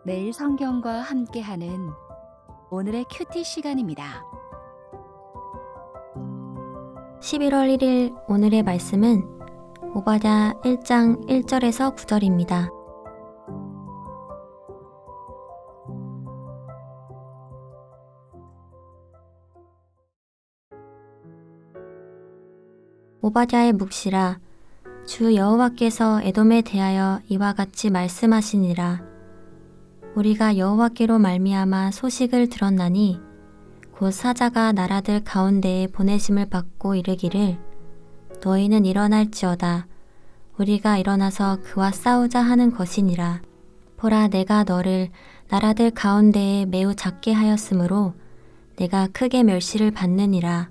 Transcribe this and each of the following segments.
매일 성경과 함께하는 오늘의 큐티 시간입니다. 11월 1일 오늘의 말씀은 오바댜 1장 1절에서 9절입니다. 오바댜의 묵시라. 주 여호와께서 에돔에 대하여 이와 같이 말씀하시니라. 우리가 여호와께로 말미암아 소식을 들었나니 곧 사자가 나라들 가운데에 보내심을 받고 이르기를 너희는 일어날지어다. 우리가 일어나서 그와 싸우자 하는 것이니라. 보라, 내가 너를 나라들 가운데에 매우 작게 하였으므로 내가 크게 멸시를 받느니라.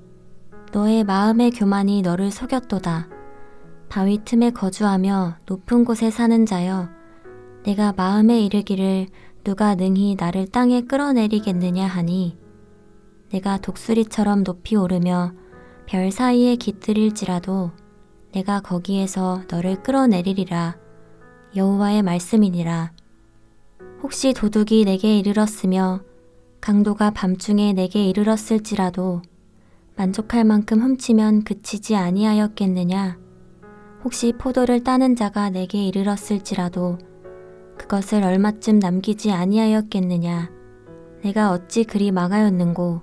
너의 마음의 교만이 너를 속였도다. 바위 틈에 거주하며 높은 곳에 사는 자여, 내가 마음에 이르기를 누가 능히 나를 땅에 끌어내리겠느냐 하니 내가 독수리처럼 높이 오르며 별 사이에 깃들일지라도 내가 거기에서 너를 끌어내리리라. 여호와의 말씀이니라. 혹시 도둑이 내게 이르렀으며 강도가 밤중에 내게 이르렀을지라도 만족할 만큼 훔치면 그치지 아니하였겠느냐? 혹시 포도를 따는 자가 내게 이르렀을지라도 그것을 얼마쯤 남기지 아니하였겠느냐? 내가 어찌 그리 망하였는고?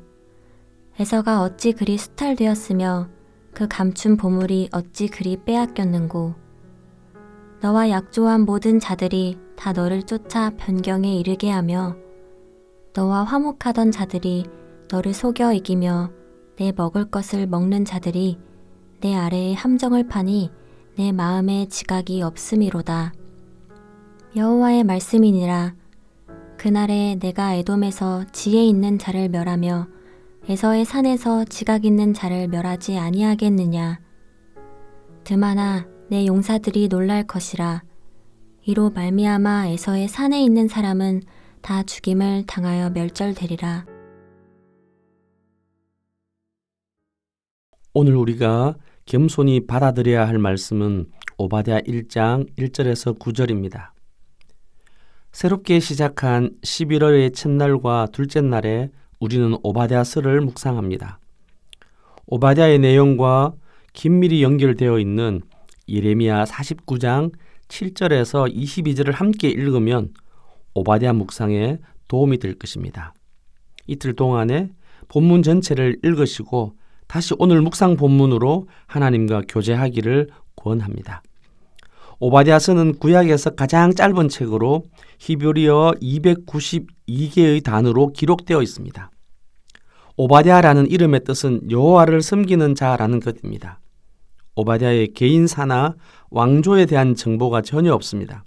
에서가 어찌 그리 수탈되었으며 그 감춘 보물이 어찌 그리 빼앗겼는고? 너와 약조한 모든 자들이 다 너를 쫓아 변경에 이르게 하며 너와 화목하던 자들이 너를 속여 이기며 내 먹을 것을 먹는 자들이 내 아래에 함정을 파니 내 마음에 지각이 없음이로다. 여호와의 말씀이니라. 그날에 내가 에돔에서 지혜 있는 자를 멸하며 에서의 산에서 지각 있는 자를 멸하지 아니하겠느냐. 드마나 내 용사들이 놀랄 것이라. 이로 말미암아 에서의 산에 있는 사람은 다 죽임을 당하여 멸절되리라. 오늘 우리가 겸손히 받아들여야 할 말씀은 오바댜 1장 1절에서 9절입니다. 새롭게 시작한 11월의 첫날과 둘째 날에 우리는 오바댜서를 묵상합니다. 오바댜의 내용과 긴밀히 연결되어 있는 예레미야 49장 7절에서 22절을 함께 읽으면 오바댜 묵상에 도움이 될 것입니다. 이틀 동안에 본문 전체를 읽으시고 다시 오늘 묵상 본문으로 하나님과 교제하기를 권합니다. 오바댜서는 구약에서 가장 짧은 책으로 히브리어 292개의 단어로 기록되어 있습니다. 오바댜라는 이름의 뜻은 여호와를 섬기는 자라는 것입니다. 오바댜의 개인사나 왕조에 대한 정보가 전혀 없습니다.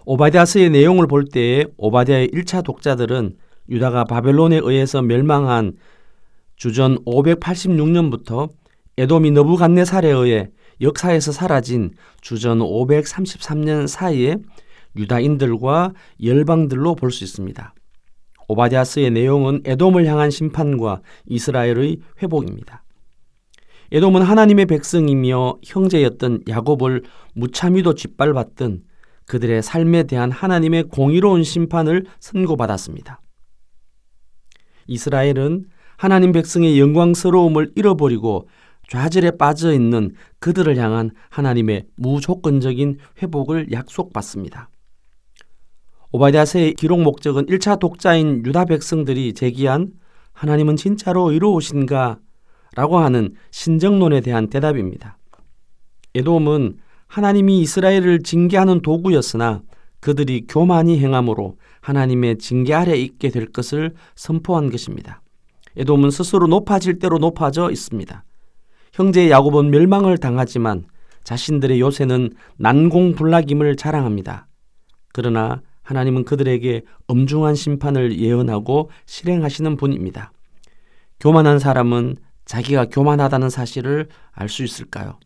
오바댜서의 내용을 볼 때에 오바댜의 1차 독자들은 유다가 바벨론에 의해서 멸망한 주전 586년부터 에돔이 느부갓네살에 의해 역사에서 사라진 주전 533년 사이에 유다인들과 열방들로 볼 수 있습니다. 오바댜서의 내용은 에돔을 향한 심판과 이스라엘의 회복입니다. 에돔은 하나님의 백성이며 형제였던 야곱을 무참히도 짓밟았던 그들의 삶에 대한 하나님의 공의로운 심판을 선고받았습니다. 이스라엘은 하나님 백성의 영광스러움을 잃어버리고 좌절에 빠져 있는 그들을 향한 하나님의 무조건적인 회복을 약속받습니다. 오바댜서의 기록 목적은 1차 독자인 유다 백성들이 제기한 하나님은 진짜로 의로우신가? 라고 하는 신정론에 대한 대답입니다. 에돔은 하나님이 이스라엘을 징계하는 도구였으나 그들이 교만히 행함으로 하나님의 징계 아래 있게 될 것을 선포한 것입니다. 에돔은 스스로 높아질 대로 높아져 있습니다. 형제 야곱은 멸망을 당하지만 자신들의 요새는 난공불락임을 자랑합니다. 그러나 하나님은 그들에게 엄중한 심판을 예언하고 실행하시는 분입니다. 교만한 사람은 자기가 교만하다는 사실을 알 수 있을까요?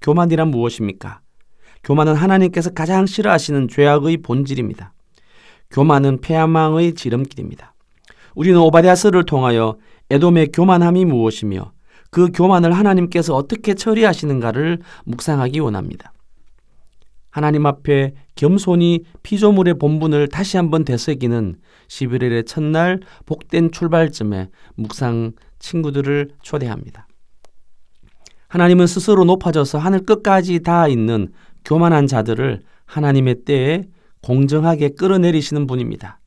교만이란 무엇입니까? 교만은 하나님께서 가장 싫어하시는 죄악의 본질입니다. 교만은 패망의 지름길입니다. 우리는 오바댜서를 통하여 에돔의 교만함이 무엇이며 그 교만을 하나님께서 어떻게 처리하시는가를 묵상하기 원합니다. 하나님 앞에 겸손히 피조물의 본분을 다시 한번 되새기는 11월의 첫날 복된 출발점에 묵상 친구들을 초대합니다. 하나님은 스스로 높아져서 하늘 끝까지 닿아 있는 교만한 자들을 하나님의 때에 공정하게 끌어내리시는 분입니다.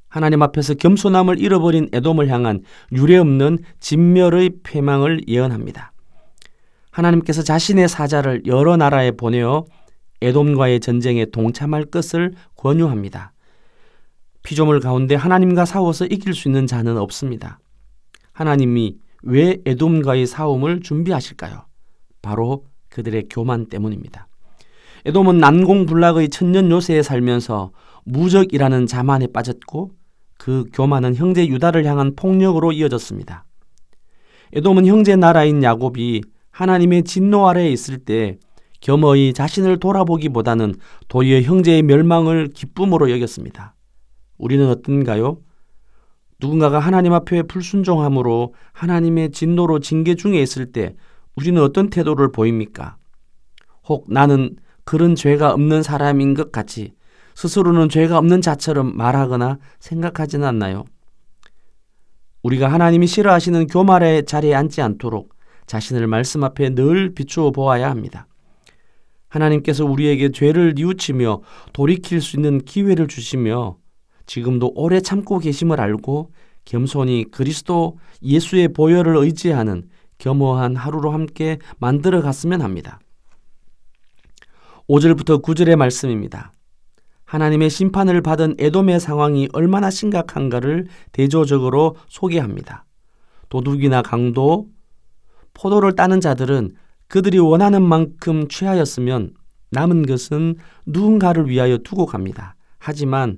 하나님 앞에서 겸손함을 잃어버린 에돔을 향한 유례없는 진멸의 패망을 예언합니다. 하나님께서 자신의 사자를 여러 나라에 보내어 에돔과의 전쟁에 동참할 것을 권유합니다. 피조물 가운데 하나님과 싸워서 이길 수 있는 자는 없습니다. 하나님이 왜 에돔과의 싸움을 준비하실까요? 바로 그들의 교만 때문입니다. 에돔은 난공불락의 천년 요새에 살면서 무적이라는 자만에 빠졌고 그 교만은 형제 유다를 향한 폭력으로 이어졌습니다. 에돔은 형제 나라인 야곱이 하나님의 진노 아래에 있을 때 겸허히 자신을 돌아보기보다는 도리어 형제의 멸망을 기쁨으로 여겼습니다. 우리는 어떤가요? 누군가가 하나님 앞에 불순종함으로 하나님의 진노로 징계 중에 있을 때 우리는 어떤 태도를 보입니까? 혹 나는 그런 죄가 없는 사람인 것 같이 스스로는 죄가 없는 자처럼 말하거나 생각하지는 않나요? 우리가 하나님이 싫어하시는 교만의 자리에 앉지 않도록 자신을 말씀 앞에 늘 비추어 보아야 합니다. 하나님께서 우리에게 죄를 뉘우치며 돌이킬 수 있는 기회를 주시며 지금도 오래 참고 계심을 알고 겸손히 그리스도 예수의 보혈을 의지하는 겸허한 하루로 함께 만들어 갔으면 합니다. 5절부터 9절의 말씀입니다. 하나님의 심판을 받은 에돔의 상황이 얼마나 심각한가를 대조적으로 소개합니다. 도둑이나 강도, 포도를 따는 자들은 그들이 원하는 만큼 취하였으면 남은 것은 누군가를 위하여 두고 갑니다. 하지만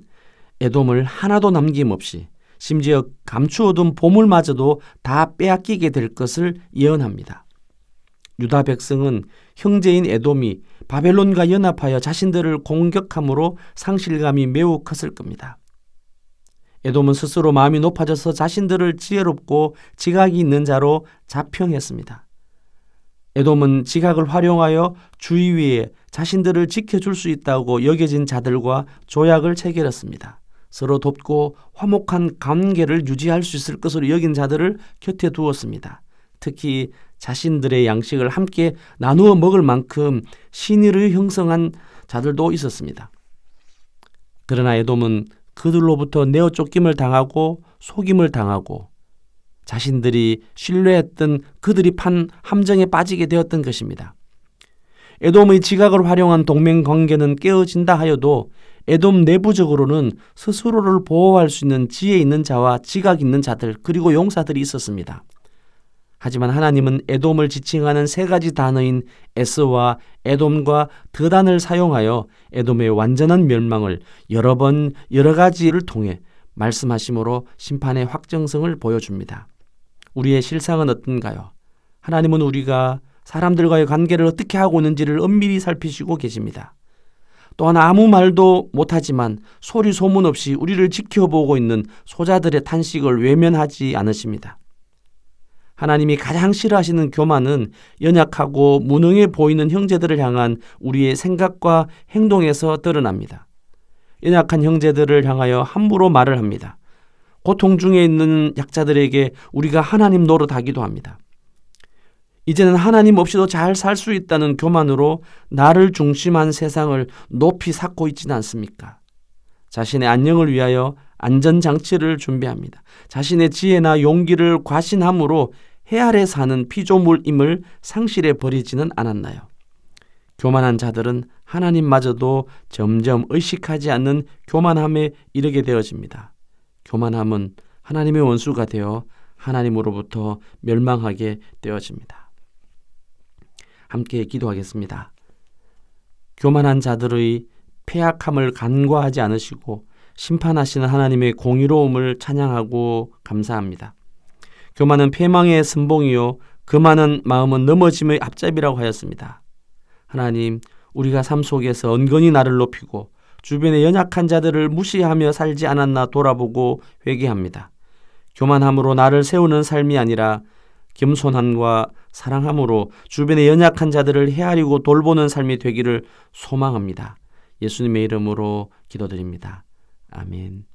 에돔을 하나도 남김없이 심지어 감추어둔 보물마저도 다 빼앗기게 될 것을 예언합니다. 유다 백성은 형제인 에돔이 바벨론과 연합하여 자신들을 공격함으로 상실감이 매우 컸을 겁니다. 에돔은 스스로 마음이 높아져서 자신들을 지혜롭고 지각이 있는 자로 자평했습니다. 에돔은 지각을 활용하여 주위에 자신들을 지켜줄 수 있다고 여겨진 자들과 조약을 체결했습니다. 서로 돕고 화목한 관계를 유지할 수 있을 것으로 여긴 자들을 곁에 두었습니다. 특히 자신들의 양식을 함께 나누어 먹을 만큼 신의를 형성한 자들도 있었습니다. 그러나 에돔은 그들로부터 내어 쫓김을 당하고 속임을 당하고 자신들이 신뢰했던 그들이 판 함정에 빠지게 되었던 것입니다. 에돔의 지각을 활용한 동맹관계는 깨어진다 하여도 에돔 내부적으로는 스스로를 보호할 수 있는 지혜 있는 자와 지각 있는 자들 그리고 용사들이 있었습니다. 하지만 하나님은 에돔을 지칭하는 세 가지 단어인 에스와 에돔과 드단을 사용하여 에돔의 완전한 멸망을 여러 가지를 통해 말씀하심으로 심판의 확정성을 보여줍니다. 우리의 실상은 어떤가요? 하나님은 우리가 사람들과의 관계를 어떻게 하고 있는지를 엄밀히 살피시고 계십니다. 또한 아무 말도 못하지만 소리 소문 없이 우리를 지켜보고 있는 소자들의 탄식을 외면하지 않으십니다. 하나님이 가장 싫어하시는 교만은 연약하고 무능해 보이는 형제들을 향한 우리의 생각과 행동에서 드러납니다. 연약한 형제들을 향하여 함부로 말을 합니다. 고통 중에 있는 약자들에게 우리가 하나님 노릇하기도 합니다. 이제는 하나님 없이도 잘 살 수 있다는 교만으로 나를 중심한 세상을 높이 쌓고 있지는 않습니까? 자신의 안녕을 위하여 안전장치를 준비합니다. 자신의 지혜나 용기를 과신함으로 해 아래 사는 피조물임을 상실해 버리지는 않았나요? 교만한 자들은 하나님마저도 점점 의식하지 않는 교만함에 이르게 되어집니다. 교만함은 하나님의 원수가 되어 하나님으로부터 멸망하게 되어집니다. 함께 기도하겠습니다. 교만한 자들의 패악함을 간과하지 않으시고 심판하시는 하나님의 공의로움을 찬양하고 감사합니다. 교만은 패망의 선봉이요 그 많은 마음은 넘어짐의 앞잡이라고 하였습니다. 하나님, 우리가 삶 속에서 은근히 나를 높이고 주변의 연약한 자들을 무시하며 살지 않았나 돌아보고 회개합니다. 교만함으로 나를 세우는 삶이 아니라 겸손함과 사랑함으로 주변의 연약한 자들을 헤아리고 돌보는 삶이 되기를 소망합니다. 예수님의 이름으로 기도드립니다. 아멘.